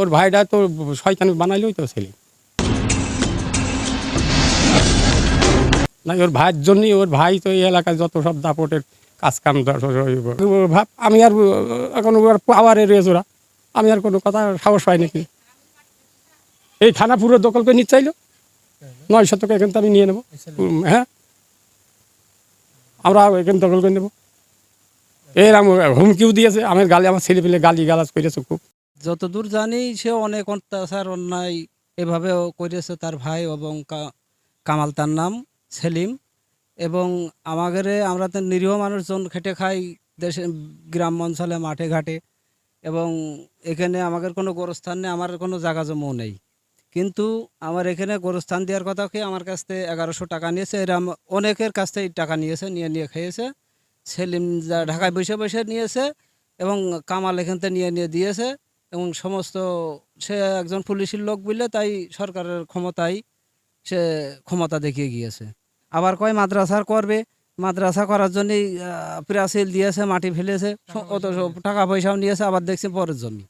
ওর ভাইটা তো শয়তান বানাইলই তো ছেলে না, ওর ভাইয়ের জন্যই। ওর ভাই তো এই এলাকায় যত সব দাপটের কাজ কাম ভাব আমি আর এখন ওর পাওয়ারে রয়েছে ওরা, আমি আর কোনো কথা সাহস পাই নাকি। এই থানা পুরো দখল করে নিতে চাইলো, 9 শতক এখান থেকে আমি নিয়ে নেবো। হ্যাঁ, আমরা এখানে দখল করে নেবো। এরকম হুমকিও দিয়েছে, আমার গালি, আমার ছেলে পেলে গালি গালাজ করেছে খুব। যতদূর জানি সে অনেক অত্যাচার অন্যায় এভাবেও করেছে তার ভাই এবং কামাল তার নাম সেলিম। এবং আমরা তো নিরীহ মানুষজন খেটে খাই দেশে, গ্রাম অঞ্চলে, মাঠে ঘাটে, এবং এখানে আমাদের কোনো গোরস্থান নেই, আমার কোনো জায়গা জমিও নেই। কিন্তু আমার এখানে গোরস্থান দেওয়ার কথা কি আমার কাছ থেকে 1100 টাকা নিয়েছে। এরম অনেকের কাছ থেকে টাকা নিয়েছে, নিয়ে খেয়েছে। সেলিম ঢাকায় বসে বসে নিয়েছে এবং কামাল এখান থেকে নিয়ে দিয়েছে। এবং সমস্ত সে একজন পুলিশের লোক বললে তাই সরকারের ক্ষমতায় সে ক্ষমতা দেখিয়ে গিয়েছে। আবার কয় মাদ্রাসার করবে, মাদ্রাসা করার জন্যই প্রাচীর দিয়েছে, মাটি ফেলেছে, অত টাকা পয়সাও নিয়েছে, আবার দেখছে পরের জমি।